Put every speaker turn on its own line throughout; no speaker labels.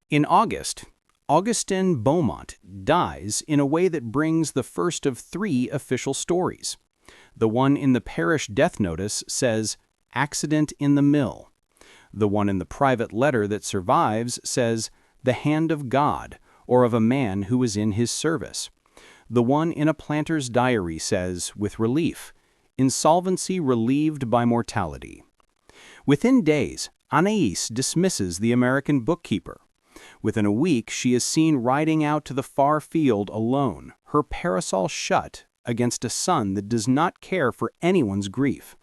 In August, Augustine Beaumont dies in a way that brings the first of 3 official stories. The one in the parish death notice says, "Accident in the mill." The one in the private letter that survives says, "The hand of God," or of a man who was in his service. The one in a planter's diary says, with relief, "Insolvency relieved by mortality." Within days, Anais dismisses the American bookkeeper. Within a week, she is seen riding out to the far field alone, her parasol shut, against a sun that does not care for anyone's grief.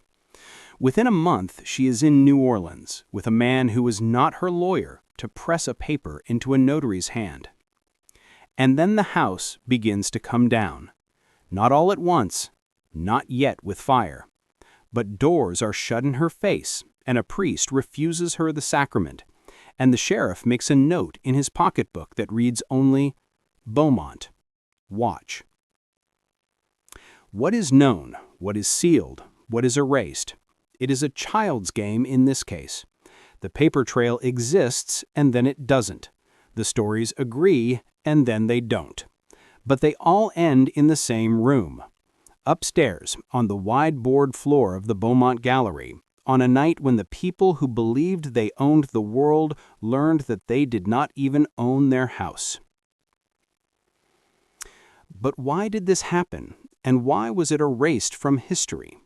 Within a month, she is in New Orleans, with a man who was not her lawyer, to press a paper into a notary's hand. And then the house begins to come down. Not all at once, not yet with fire. But doors are shut in her face, and a priest refuses her the sacrament, and the sheriff makes a note in his pocketbook that reads only, "Beaumont, watch." What is known, what is sealed, what is erased? It is a child's game in this case. The paper trail exists, and then it doesn't. The stories agree, and then they don't. But they all end in the same room. Upstairs, on the wide board floor of the Beaumont Gallery, on a night when the people who believed they owned the world learned that they did not even own their house. But why did this happen, and why was it erased from history?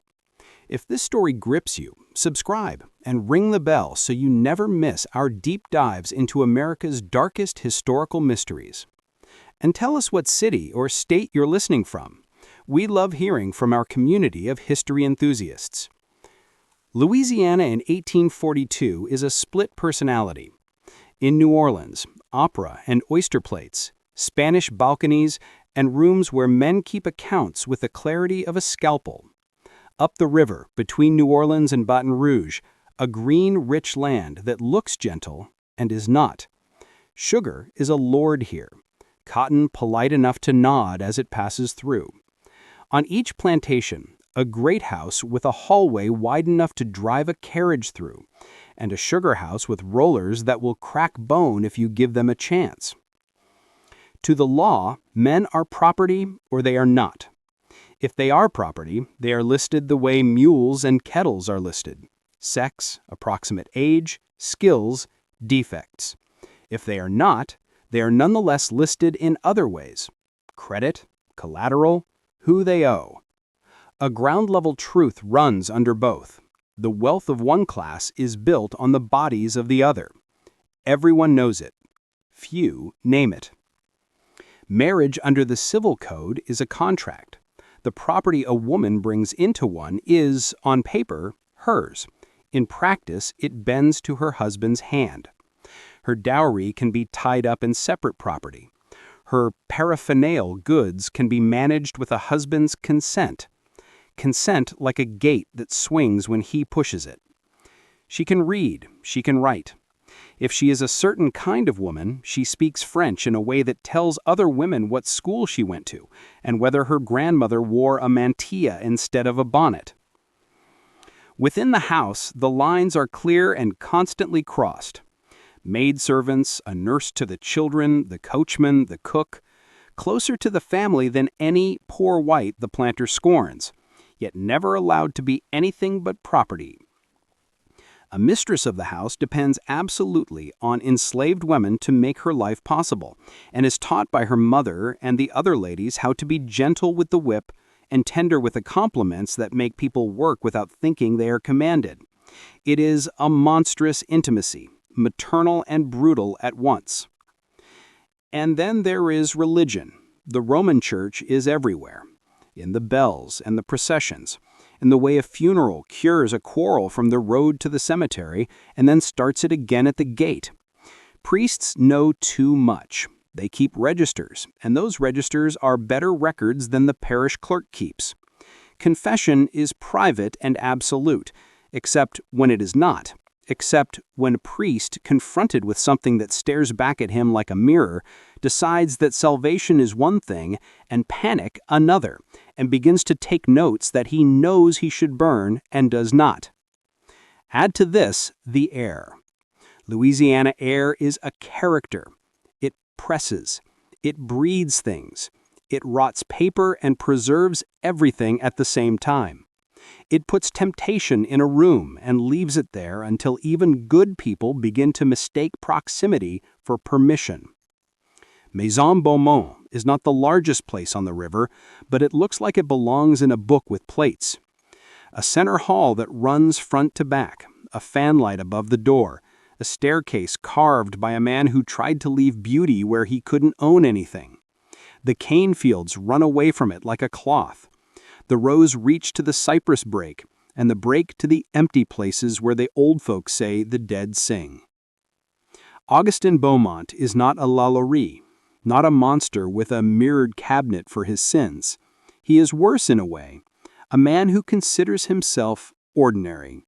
If this story grips you, subscribe and ring the bell so you never miss our deep dives into America's darkest historical mysteries. And tell us what city or state you're listening from. We love hearing from our community of history enthusiasts. Louisiana in 1842 is a split personality. In New Orleans, opera and oyster plates, Spanish balconies, and rooms where men keep accounts with the clarity of a scalpel. Up the river, between New Orleans and Baton Rouge, a green, rich land that looks gentle and is not. Sugar is a lord here, cotton polite enough to nod as it passes through. On each plantation, a great house with a hallway wide enough to drive a carriage through, and a sugar house with rollers that will crack bone if you give them a chance. To the law, men are property or they are not. If they are property, they are listed the way mules and kettles are listed: sex, approximate age, skills, defects. If they are not, they are nonetheless listed in other ways: credit, collateral, who they owe. A ground-level truth runs under both. The wealth of one class is built on the bodies of the other. Everyone knows it. Few name it. Marriage under the civil code is a contract. The property a woman brings into one is, on paper, hers. In practice, it bends to her husband's hand. Her dowry can be tied up in separate property. Her paraphernalia goods can be managed with a husband's consent. Consent like a gate that swings when he pushes it. She can read, she can write. If she is a certain kind of woman, she speaks French in a way that tells other women what school she went to and whether her grandmother wore a mantilla instead of a bonnet. Within the house, the lines are clear and constantly crossed. Maidservants, a nurse to the children, the coachman, the cook, closer to the family than any poor white the planter scorns, yet never allowed to be anything but property. A mistress of the house depends absolutely on enslaved women to make her life possible, and is taught by her mother and the other ladies how to be gentle with the whip and tender with the compliments that make people work without thinking they are commanded. It is a monstrous intimacy, maternal and brutal at once. And then there is religion. The Roman Church is everywhere, in the bells and the processions, in the way a funeral cures a quarrel from the road to the cemetery and then starts it again at the gate. Priests know too much. They keep registers, and those registers are better records than the parish clerk keeps. Confession is private and absolute, except when it is not, except when a priest, confronted with something that stares back at him like a mirror, decides that salvation is one thing and panic another, and begins to take notes that he knows he should burn and does not. Add to this the air. Louisiana air is a character. It presses. It breeds things. It rots paper and preserves everything at the same time. It puts temptation in a room and leaves it there until even good people begin to mistake proximity for permission. Maison Bowmont is not the largest place on the river, but it looks like it belongs in a book with plates. A center hall that runs front to back, a fanlight above the door, a staircase carved by a man who tried to leave beauty where he couldn't own anything. The cane fields run away from it like a cloth. The rows reach to the cypress brake, and the brake to the empty places where the old folks say the dead sing. Augustine Beaumont is not a Lalaurie, not a monster with a mirrored cabinet for his sins. He is worse in a way, a man who considers himself ordinary.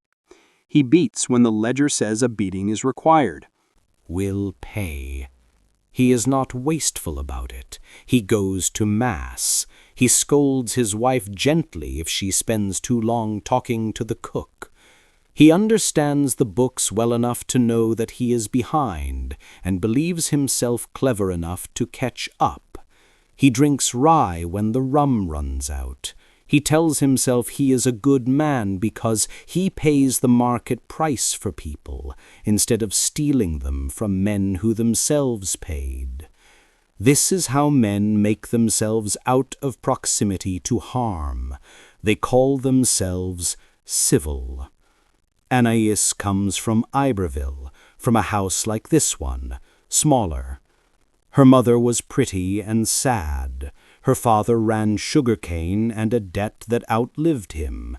He beats when the ledger says a beating is required.
Will pay. He is not wasteful about it. He goes to Mass. He scolds his wife gently if she spends too long talking to the cook. He understands the books well enough to know that he is behind and believes himself clever enough to catch up. He drinks rye when the rum runs out. He tells himself he is a good man because he pays the market price for people instead of stealing them from men who themselves paid. This is how men make themselves out of proximity to harm. They call themselves civil. Anais comes from Iberville, from a house like this one, smaller. Her mother was pretty and sad. Her father ran sugarcane and a debt that outlived him.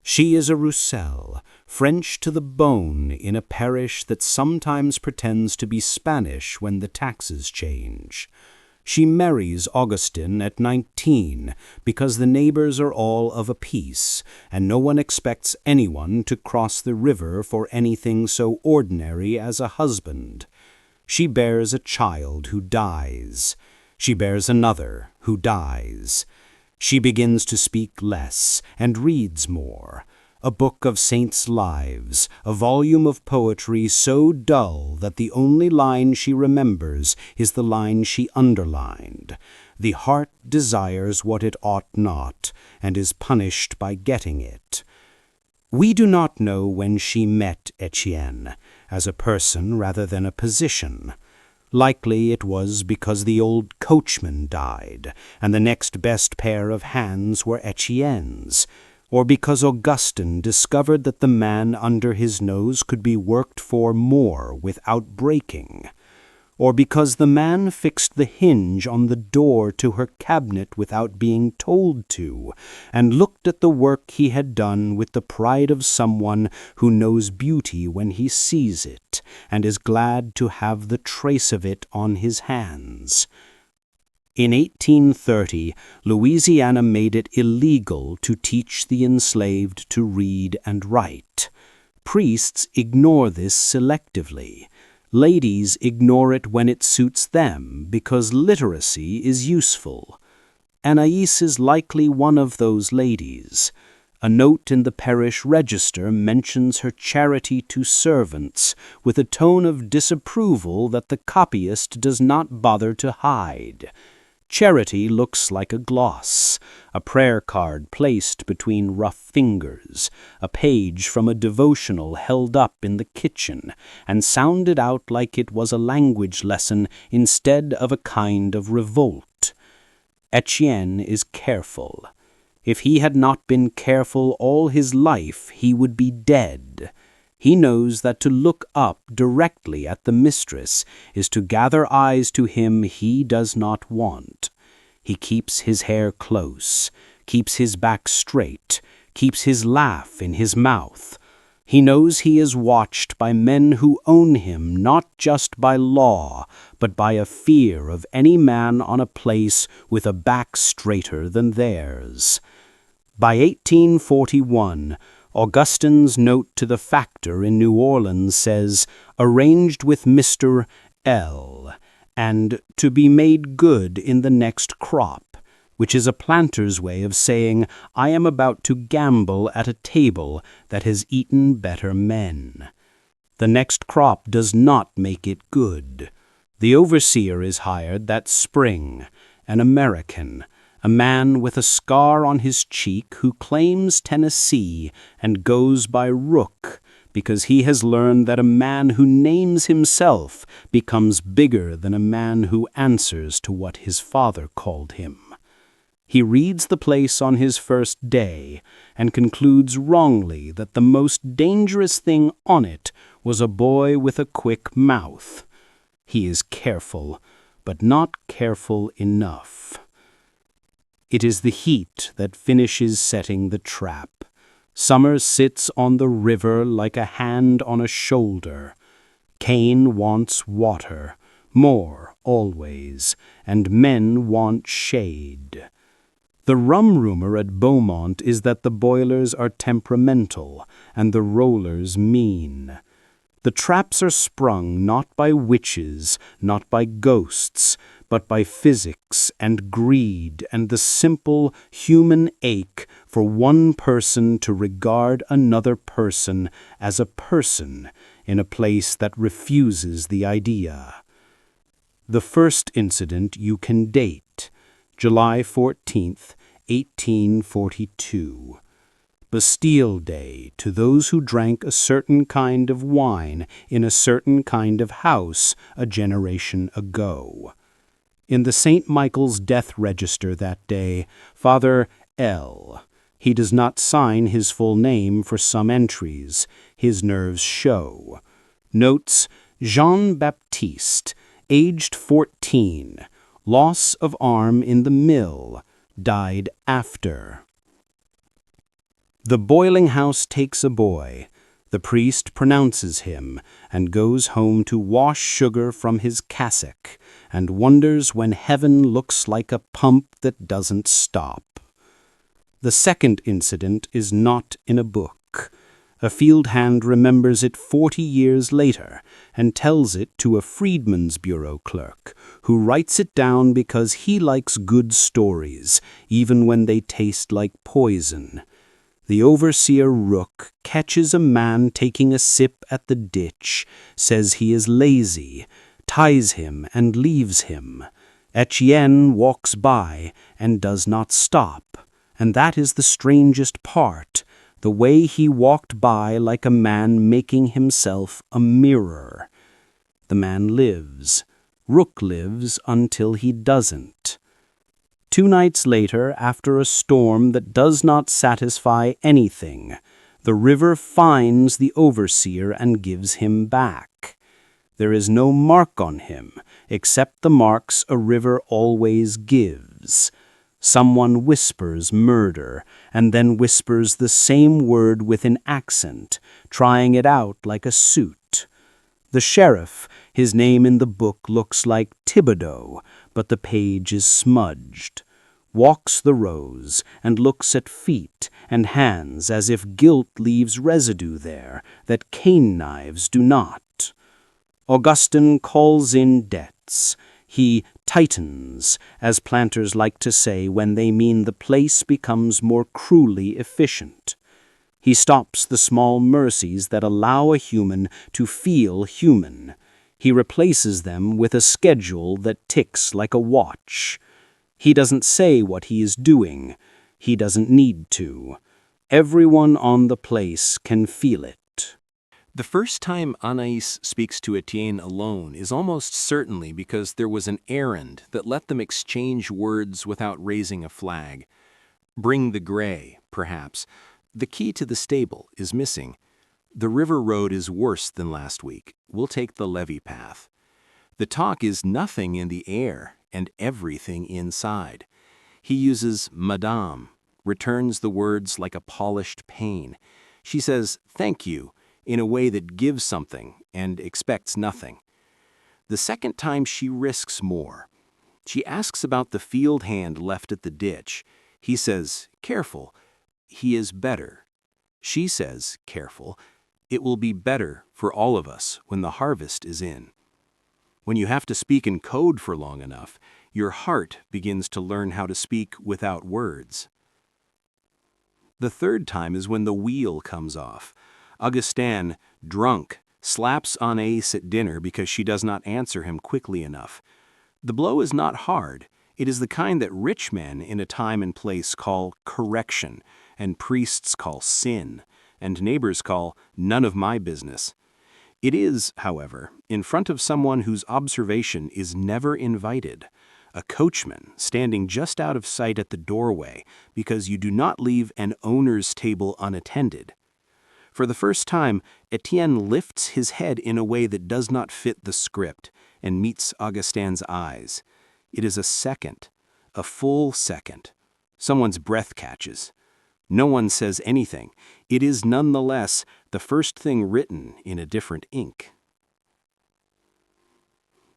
She is a Roussel, French to the bone in a parish that sometimes pretends to be Spanish when the taxes change. She marries Augustine at 19 because the neighbors are all of a piece, and no one expects anyone to cross the river for anything so ordinary as a husband. She bears a child who dies. She bears another who dies. She begins to speak less and reads more. A book of saints' lives, a volume of poetry so dull that the only line she remembers is the line she underlined. The heart desires what it ought not, and is punished by getting it. We do not know when she met Etienne, as a person rather than a position. Likely it was because the old coachman died, and the next best pair of hands were Etienne's, or because Augustine discovered that the man under his nose could be worked for more without breaking, or because the man fixed the hinge on the door to her cabinet without being told to, and looked at the work he had done with the pride of someone who knows beauty when he sees it, and is glad to have the trace of it on his hands. In 1830, Louisiana made it illegal to teach the enslaved to read and write. Priests ignore this selectively. Ladies ignore it when it suits them because literacy is useful. Anais is likely one of those ladies. A note in the parish register mentions her charity to servants with a tone of disapproval that the copyist does not bother to hide. Charity looks like a gloss, a prayer card placed between rough fingers, a page from a devotional held up in the kitchen and sounded out like it was a language lesson instead of a kind of revolt. Etienne is careful. If he had not been careful all his life, he would be dead. He knows that to look up directly at the mistress is to gather eyes to him he does not want. He keeps his hair close, keeps his back straight, keeps his laugh in his mouth. He knows he is watched by men who own him not just by law, but by a fear of any man on a place with a back straighter than theirs. By 1841, Augustine's note to the factor in New Orleans says, "Arranged with Mr. L., and to be made good in the next crop," which is a planter's way of saying, I am about to gamble at a table that has eaten better men.
The next crop does not make it good. The overseer is hired that spring, an American, a man with a scar on his cheek who claims Tennessee and goes by Rook because he has learned that a man who names himself becomes bigger than a man who answers to what his father called him. He reads the place on his first day and concludes wrongly that the most dangerous thing on it was a boy with a quick mouth. He is careful, but not careful enough. It is the heat that finishes setting the trap. Summer sits on the river like a hand on a shoulder. Cain wants water, more always, and men want shade. The rum rumor at Beaumont is that the boilers are temperamental and the rollers mean. The traps are sprung not by witches, not by ghosts, but by physics and greed and the simple human ache for one person to regard another person as a person in a place that refuses the idea. The first incident you can date, July 14th, 1842. Bastille Day to those who drank a certain kind of wine in a certain kind of house a generation ago. In the St. Michael's death register that day, Father L. He does not sign his full name for some entries. His nerves show. Notes, Jean-Baptiste, aged 14, loss of arm in the mill, died after. The boiling house takes a boy. The priest pronounces him and goes home to wash sugar from his cassock and wonders when heaven looks like a pump that doesn't stop. The second incident is not in a book. A field hand remembers it 40 years later and tells it to a Freedmen's Bureau clerk, who writes it down because he likes good stories, even when they taste like poison. The overseer Rook catches a man taking a sip at the ditch, says he is lazy, ties him and leaves him. Etienne walks by and does not stop, and that is the strangest part, the way he walked by like a man making himself a mirror. The man lives. Rook lives until he doesn't. 2 nights later, after a storm that does not satisfy anything, the river finds the overseer and gives him back. There is no mark on him, except the marks a river always gives. Someone whispers murder, and then whispers the same word with an accent, trying it out like a suit. The sheriff, his name in the book looks like Thibodeau, but the page is smudged, walks the rows and looks at feet and hands as if guilt leaves residue there that cane knives do not. Augustine calls in debts. He tightens, as planters like to say when they mean the place becomes more cruelly efficient. He stops the small mercies that allow a human to feel human. He replaces them with a schedule that ticks like a watch. He doesn't say what he is doing. He doesn't need to. Everyone on the place can feel it.
The first time Anais speaks to Etienne alone is almost certainly because there was an errand that let them exchange words without raising a flag. Bring the gray, perhaps. The key to the stable is missing. The river road is worse than last week. We'll take the levee path. The talk is nothing in the air and everything inside. He uses madame, returns the words like a polished pane. She says, thank you, in a way that gives something and expects nothing. The second time she risks more. She asks about the field hand left at the ditch. He says, careful, he is better. She says, careful, it will be better for all of us when the harvest is in. When you have to speak in code for long enough, your heart begins to learn how to speak without words. The third time is when the wheel comes off. Augustine, drunk, slaps Anais at dinner because she does not answer him quickly enough. The blow is not hard. It is the kind that rich men in a time and place call correction, and priests call sin, and neighbors call none of my business. It is, however, in front of someone whose observation is never invited, a coachman standing just out of sight at the doorway because you do not leave an owner's table unattended. For the first time, Etienne lifts his head in a way that does not fit the script and meets Augustine's eyes. It is a second, a full second. Someone's breath catches. No one says anything. It is nonetheless the first thing written in a different ink.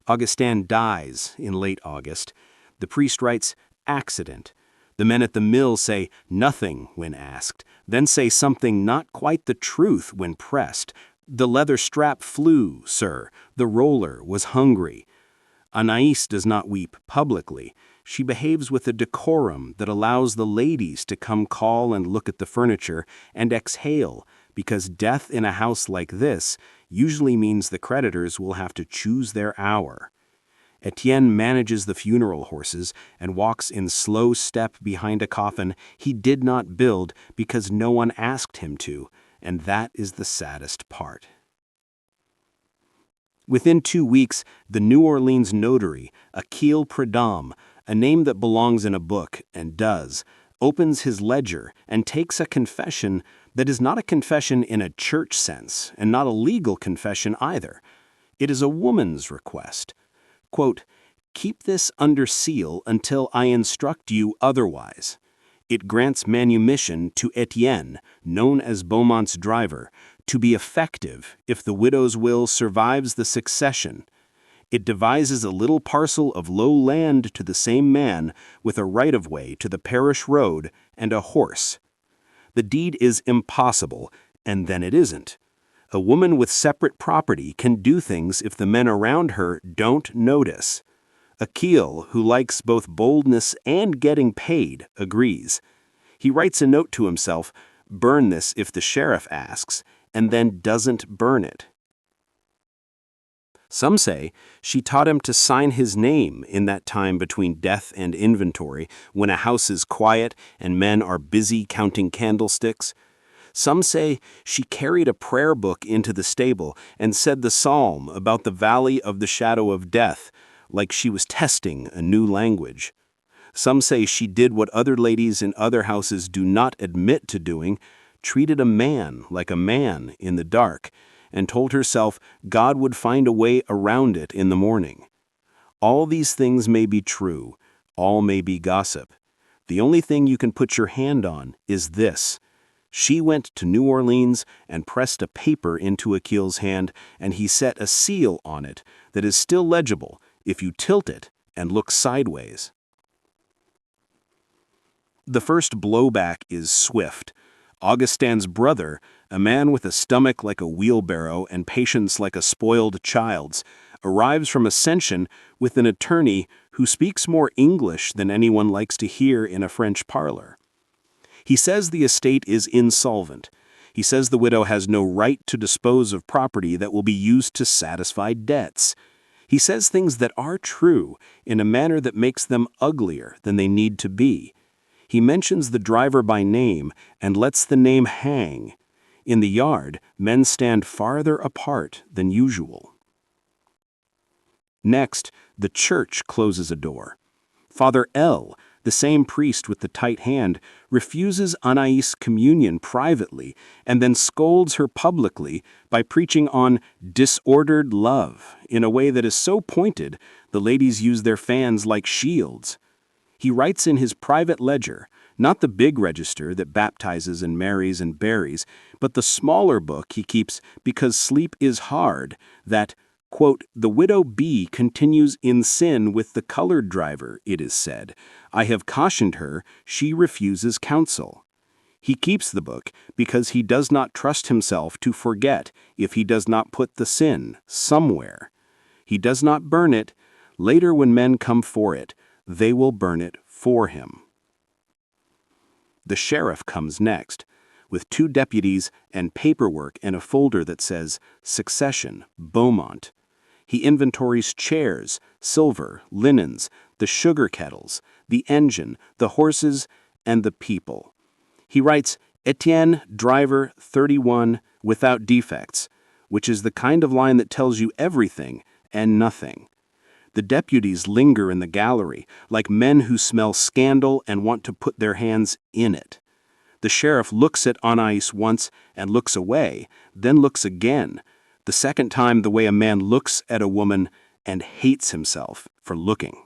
Augustine dies in late August. The priest writes, "accident." The men at the mill say nothing when asked, then say something not quite the truth when pressed. "The leather strap flew, sir. The roller was hungry." Anais does not weep publicly. She behaves with a decorum that allows the ladies to come call and look at the furniture and exhale, because death in a house like this usually means the creditors will have to choose their hour. Etienne manages the funeral horses and walks in slow step behind a coffin he did not build because no one asked him to, and that is the saddest part. Within 2 weeks, the New Orleans notary, Achille Prudhomme, a name that belongs in a book and does, opens his ledger and takes a confession that is not a confession in a church sense and not a legal confession either. It is a woman's request. Quote, "Keep this under seal until I instruct you otherwise." It grants manumission to Etienne, known as Beaumont's driver, to be effective if the widow's will survives the succession. It devises a little parcel of low land to the same man with a right-of-way to the parish road and a horse. The deed is impossible, and then it isn't. A woman with separate property can do things if the men around her don't notice. Achille, who likes both boldness and getting paid, agrees. He writes a note to himself, "Burn this if the sheriff asks," and then doesn't burn it. Some say she taught him to sign his name in that time between death and inventory, when a house is quiet and men are busy counting candlesticks. Some say she carried a prayer book into the stable and said the psalm about the valley of the shadow of death, like she was testing a new language. Some say she did what other ladies in other houses do not admit to doing, treated a man like a man in the dark, and told herself God would find a way around it in the morning. All these things may be true, all may be gossip. The only thing you can put your hand on is this. She went to New Orleans and pressed a paper into Achille's hand, and he set a seal on it that is still legible if you tilt it and look sideways. The first blowback is swift. Augustine's brother, a man with a stomach like a wheelbarrow and patience like a spoiled child's, arrives from Ascension with an attorney who speaks more English than anyone likes to hear in a French parlor. He says the estate is insolvent. He says the widow has no right to dispose of property that will be used to satisfy debts. He says things that are true in a manner that makes them uglier than they need to be. He mentions the driver by name and lets the name hang. In the yard, men stand farther apart than usual. Next, the church closes a door. Father L., the same priest with the tight hand, refuses Anais communion privately and then scolds her publicly by preaching on disordered love in a way that is so pointed the ladies use their fans like shields. He writes in his private ledger, not the big register that baptizes and marries and buries, but the smaller book he keeps because sleep is hard, that, quote, "The widow B continues in sin with the colored driver, it is said. I have cautioned her, she refuses counsel." He keeps the book because he does not trust himself to forget if he does not put the sin somewhere. He does not burn it. Later when men come for it, they will burn it for him. The sheriff comes next. with 2 deputies and paperwork and a folder that says Succession, Beaumont. He inventories chairs, silver, linens, the sugar kettles, the engine, the horses, and the people. He writes, Etienne, driver, 31, without defects, which is the kind of line that tells you everything and nothing. The deputies linger in the gallery, like men who smell scandal and want to put their hands in it. The sheriff looks at Anais once and looks away, then looks again, the second time the way a man looks at a woman and hates himself for looking.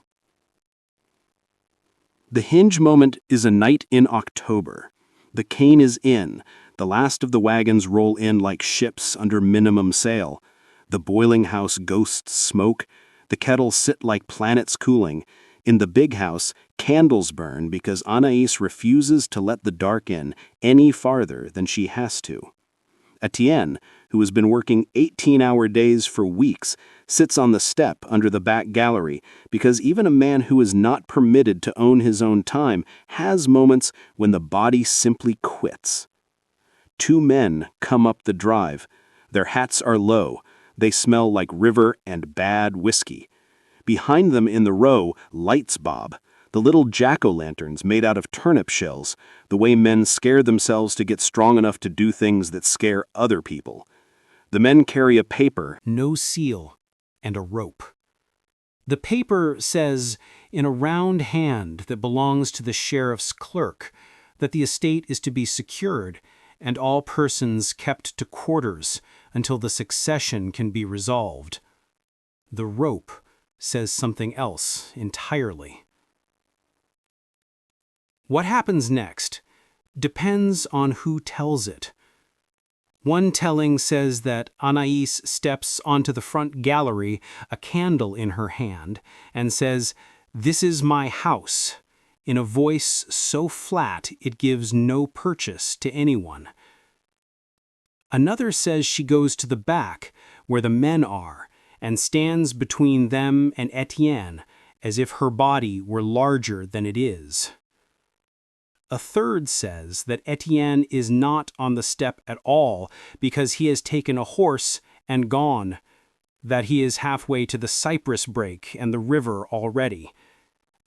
The hinge moment is a night in October. The cane is in, the last of the wagons roll in like ships under minimum sail. The boiling house ghosts smoke, the kettles sit like planets cooling. In the big house, candles burn because Anais refuses to let the dark in any farther than she has to. Etienne, who has been working 18-hour days for weeks, sits on the step under the back gallery because even a man who is not permitted to own his own time has moments when the body simply quits. 2 men come up the drive. Their hats are low. They smell like river and bad whiskey. Behind them in the row, lights bob, the little jack-o'-lanterns made out of turnip shells, the way men scare themselves to get strong enough to do things that scare other people. The men carry a paper,
no seal, and a rope. The paper says, in a round hand that belongs to the sheriff's clerk, that the estate is to be secured and all persons kept to quarters until the succession can be resolved. The rope says something else entirely. What happens next depends on who tells it. One telling says that Anais steps onto the front gallery, a candle in her hand, and says, "This is my house," in a voice so flat it gives no purchase to anyone. Another says she goes to the back, where the men are, and stands between them and Etienne, as if her body were larger than it is. A third says that Etienne is not on the step at all because he has taken a horse and gone, that he is halfway to the cypress brake and the river already,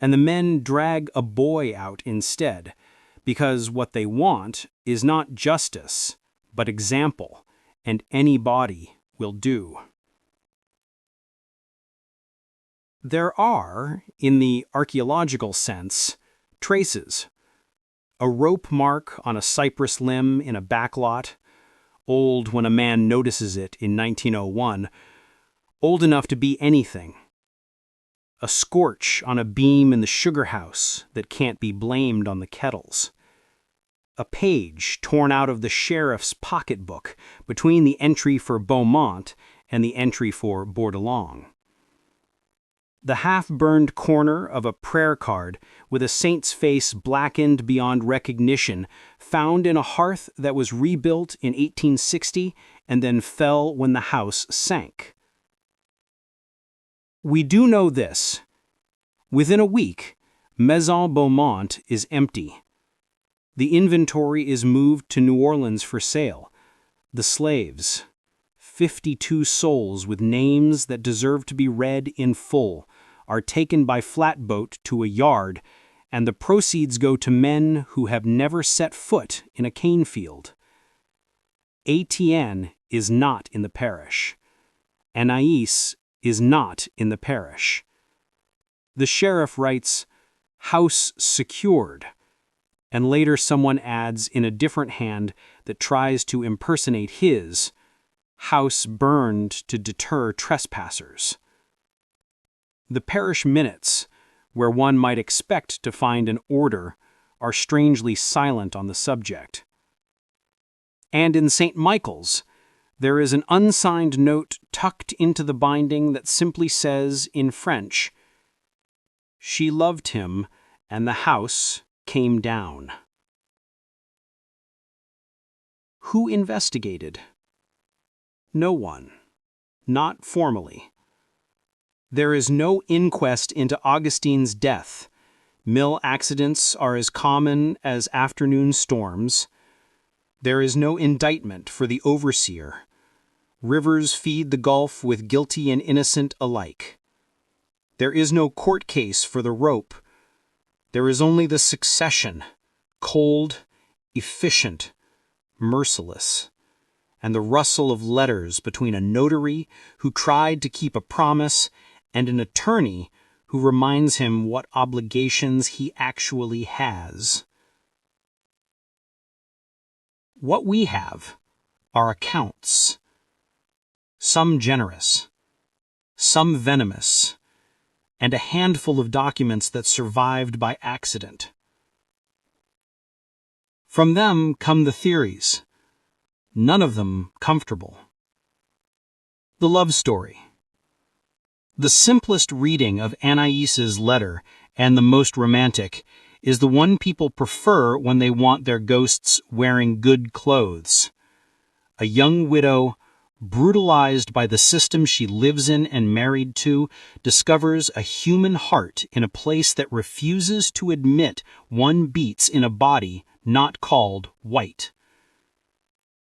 and the men drag a boy out instead, because what they want is not justice, but example, and any body will do. There are, in the archaeological sense, traces. A rope mark on a cypress limb in a backlot, old when a man notices it in 1901, old enough to be anything. A scorch on a beam in the sugar house that can't be blamed on the kettles. A page torn out of the sheriff's pocketbook between the entry for Beaumont and the entry for Bordelon. The half-burned corner of a prayer card with a saint's face blackened beyond recognition, found in a hearth that was rebuilt in 1860 and then fell when the house sank. We do know this. Within a week, Maison Bowmont is empty. The inventory is moved to New Orleans for sale. The slaves, 52 souls with names that deserve to be read in full, are taken by flatboat to a yard, and the proceeds go to men who have never set foot in a cane field. Etienne is not in the parish. Anais is not in the parish. The sheriff writes, "House secured," and later someone adds in a different hand that tries to impersonate his, "House burned to deter trespassers." The parish minutes, where one might expect to find an order, are strangely silent on the subject. And in St. Michael's, there is an unsigned note tucked into the binding that simply says, in French, "She loved him, and the house came down." Who investigated? No one. Not formally. There is no inquest into Augustine's death. Mill accidents are as common as afternoon storms. There is no indictment for the overseer. Rivers feed the gulf with guilty and innocent alike. There is no court case for the rope. There is only the succession, cold, efficient, merciless, and the rustle of letters between a notary who tried to keep a promise and an attorney who reminds him what obligations he actually has. What we have are accounts, some generous, some venomous, and a handful of documents that survived by accident. From them come the theories, none of them comfortable. The love story. The simplest reading of Anaïs's letter, and the most romantic, is the one people prefer when they want their ghosts wearing good clothes. A young widow, brutalized by the system she lives in and married to, discovers a human heart in a place that refuses to admit one beats in a body not called white.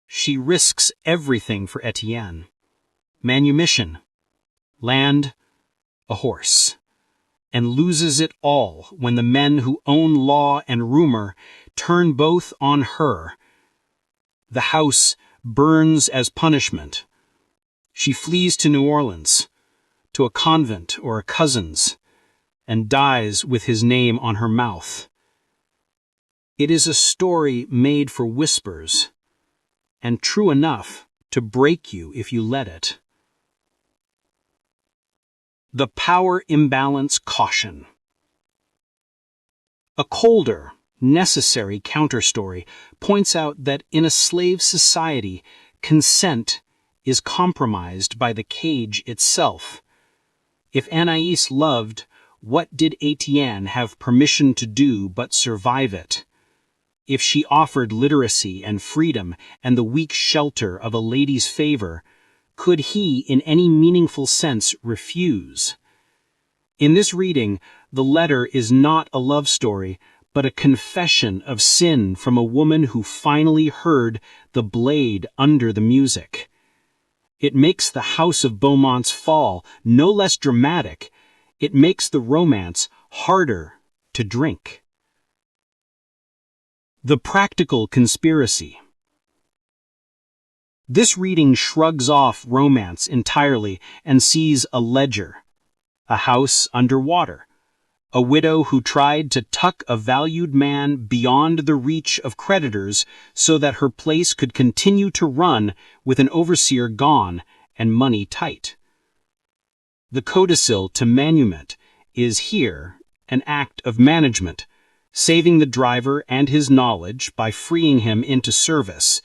She risks everything for Etienne: manumission, land, a horse, and loses it all when the men who own law and rumor turn both on her. The house burns as punishment. She flees to New Orleans, to a convent or a cousin's, and dies with his name on her mouth. It is a story made for whispers, and true enough to break you if you let it. The power imbalance caution. A colder, necessary counterstory points out that in a slave society, consent is compromised by the cage itself. If Anaïs loved, what did Etienne have permission to do but survive it? If she offered literacy and freedom and the weak shelter of a lady's favor, could he in any meaningful sense refuse? In this reading, the letter is not a love story, but a confession of sin from a woman who finally heard the blade under the music. It makes the House of Beaumont's fall no less dramatic. It makes the romance harder to drink. The practical conspiracy. This reading shrugs off romance entirely and sees a ledger, a house under water, a widow who tried to tuck a valued man beyond the reach of creditors so that her place could continue to run with an overseer gone and money tight. The codicil to manument is here an act of management, saving the driver and his knowledge by freeing him into service,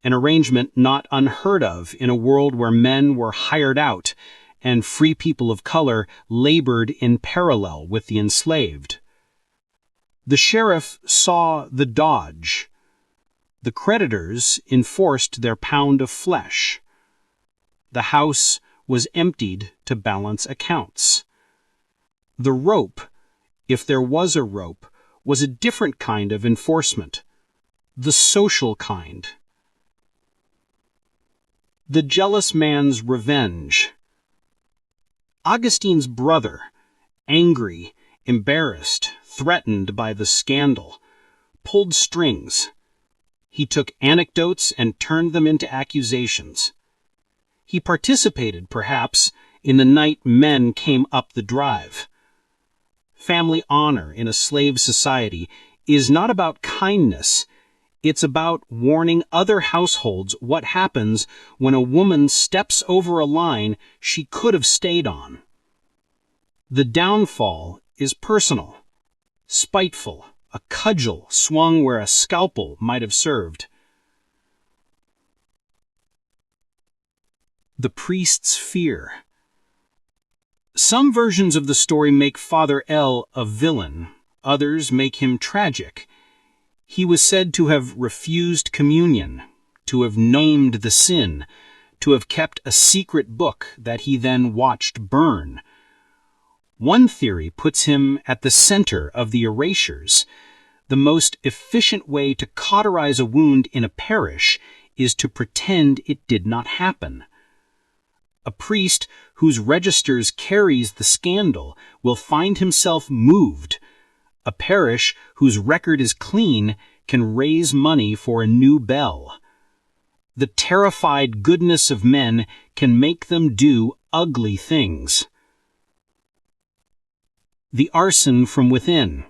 an arrangement not unheard of in a world where men were hired out and free people of color labored in parallel with the enslaved. The sheriff saw the dodge. The creditors enforced their pound of flesh. The house was emptied to balance accounts. The rope, if there was a rope, was a different kind of enforcement, the social kind. The jealous man's revenge. Augustine's brother, angry, embarrassed, threatened by the scandal, pulled strings. He took anecdotes and turned them into accusations. He participated, perhaps, in the night men came up the drive. Family honor in a slave society is not about kindness. It's about warning other households what happens when a woman steps over a line she could have stayed on. The downfall is personal, spiteful, a cudgel swung where a scalpel might have served. The priest's fear. Some versions of the story make Father L a villain, others make him tragic. He was said to have refused communion, to have named the sin, to have kept a secret book that he then watched burn. One theory puts him at the center of the erasures, The most efficient way to cauterize a wound in a parish is to pretend it did not happen. A priest whose registers carries the scandal will find himself moved. A parish whose record is clean can raise money for a new bell. The terrified goodness of men can make them do ugly things. The arson from within.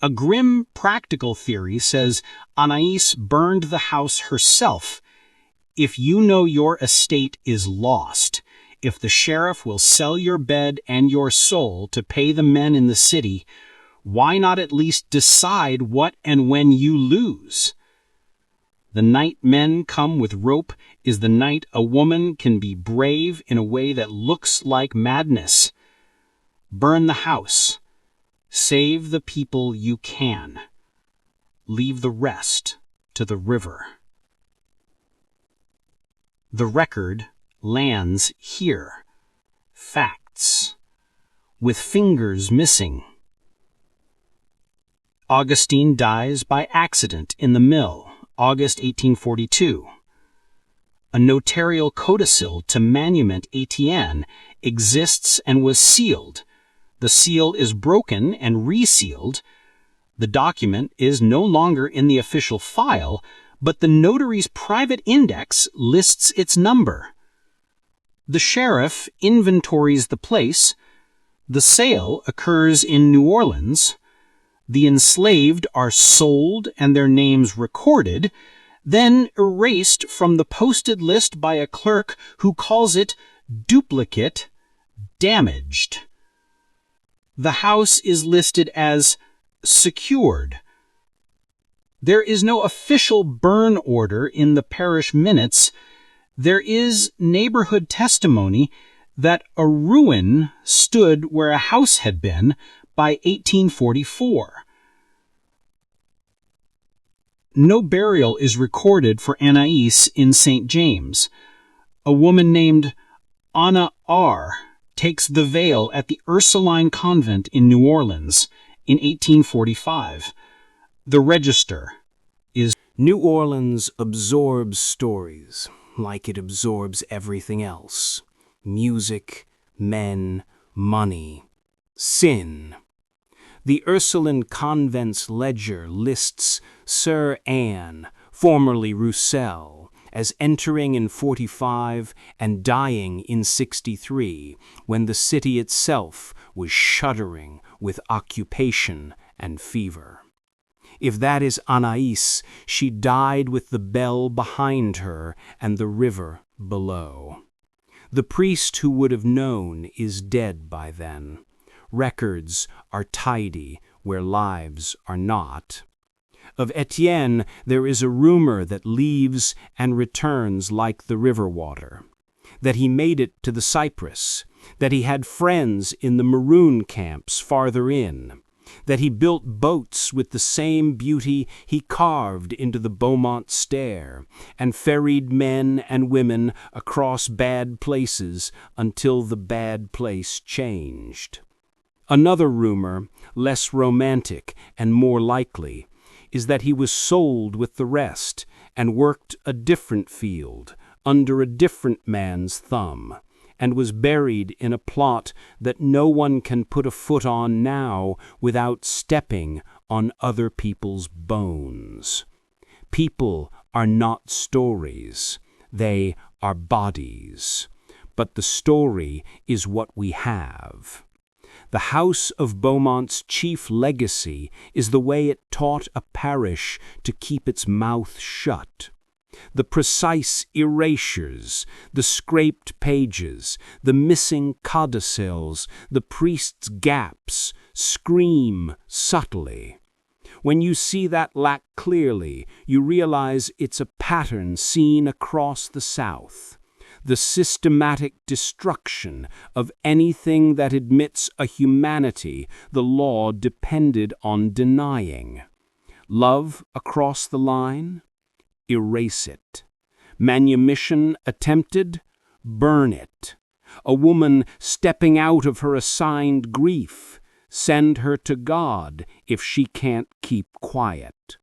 A grim practical theory says Anais burned the house herself. If you know your estate is lost, if the sheriff will sell your bed and your soul to pay the men in the city, why not at least decide what and when you lose? The night men come with rope is the night a woman can be brave in a way that looks like madness. Burn the house. Save the people you can. Leave the rest to the river. The record lands here. Facts. With fingers missing. Augustine dies by accident in the mill, August 1842. A notarial codicil to manument Etienne exists and was sealed. The seal is broken and resealed. The document is no longer in the official file, but the notary's private index lists its number. The sheriff inventories the place. The sale occurs in New Orleans. The enslaved are sold and their names recorded, then erased from the posted list by a clerk who calls it duplicate, damaged. The house is listed as secured. There is no official burn order in the parish minutes. There is neighborhood testimony that a ruin stood where a house had been by 1844. No burial is recorded for Anais in St. James. A woman named Anna R. takes the veil at the Ursuline Convent in New Orleans in 1845. The register is
New Orleans absorbs stories like it absorbs everything else. Music, men, money, sin. The Ursuline Convent's ledger lists Sir Anne, formerly Roussel, as entering in 45 and dying in 63, when the city itself was shuddering with occupation and fever. If that is Anais, she died with the bell behind her and the river below. The priest who would have known is dead by then. Records are tidy where lives are not. Of Etienne, there is a rumor that leaves and returns like the river water, that he made it to the Cypress, that he had friends in the maroon camps farther in, that he built boats with the same beauty he carved into the Beaumont stair, and ferried men and women across bad places until the bad place changed. Another rumor, less romantic and more likely, is that he was sold with the rest and worked a different field under a different man's thumb, and was buried in a plot that no one can put a foot on now without stepping on other people's bones. People are not stories, they are bodies, but the story is what we have. The House of Beaumont's chief legacy is the way it taught a parish to keep its mouth shut. The precise erasures, the scraped pages, the missing codicils, the priest's gaps scream subtly. When you see that lack clearly, you realize it's a pattern seen across the South. The systematic destruction of anything that admits a humanity the law depended on denying. Love across the line? Erase it. Manumission attempted? Burn it. A woman stepping out of her assigned grief?
Send her to God if she can't keep quiet.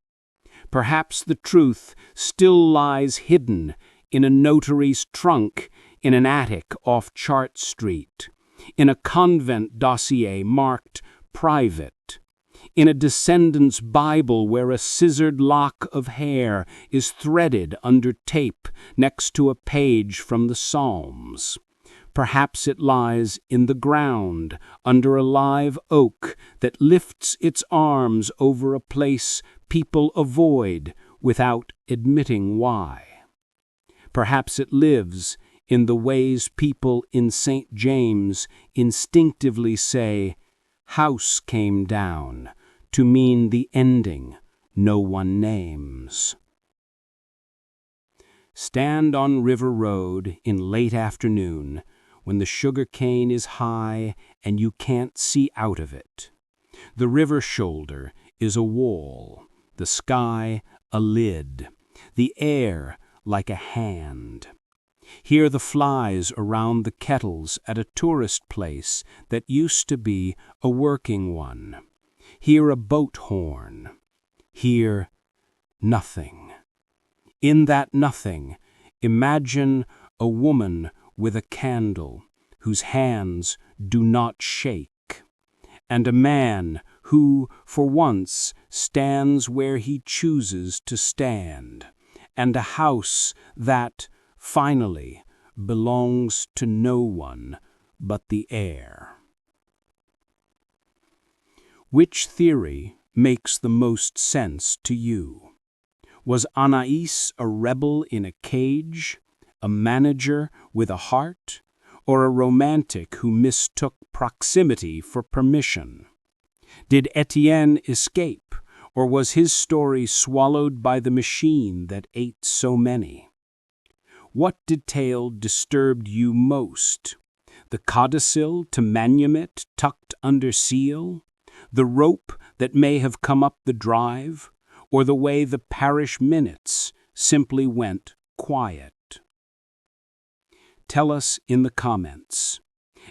Perhaps the truth still lies hidden in a notary's trunk in an attic off Chart Street, in a convent dossier marked private, in a descendant's Bible where a scissored lock of hair is threaded under tape next to a page from the Psalms. Perhaps it lies in the ground under a live oak that lifts its arms over a place people avoid without admitting why. Perhaps it lives in the ways people in St. James instinctively say, "House came down," to mean the ending no one names. Stand on River Road in late afternoon when the sugar cane is high and you can't see out of it. The river shoulder is a wall, the sky a lid, the air like a hand. Hear the flies around the kettles at a tourist place that used to be a working one. Hear a boat horn. Hear nothing. In that nothing, imagine a woman with a candle whose hands do not shake, and a man who, for once, stands where he chooses to stand, and a house that, finally, belongs to no one but the air. Which theory makes the most sense to you? Was Anais a rebel in a cage, a manager with a heart, or a romantic who mistook proximity for permission? Did Etienne escape, or was his story swallowed by the machine that ate so many? What detail disturbed you most? The codicil to manumit tucked under seal? The rope that may have come up the drive? Or the way the parish minutes simply went quiet? Tell us in the comments.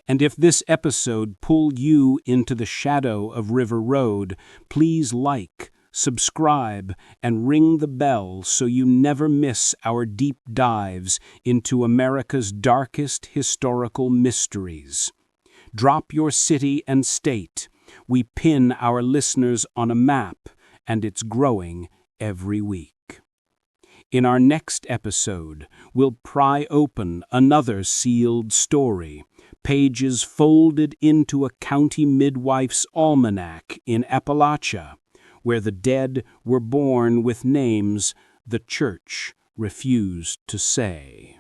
And if this episode pulled you into the shadow of River Road, please like, subscribe, and ring the bell so you never miss our deep dives into America's darkest historical mysteries. Drop your city and state. We pin our listeners on a map, and it's growing every week. In our next episode, we'll pry open another sealed story, pages folded into a county midwife's almanac in Appalachia, where the dead were born with names the church refused to say.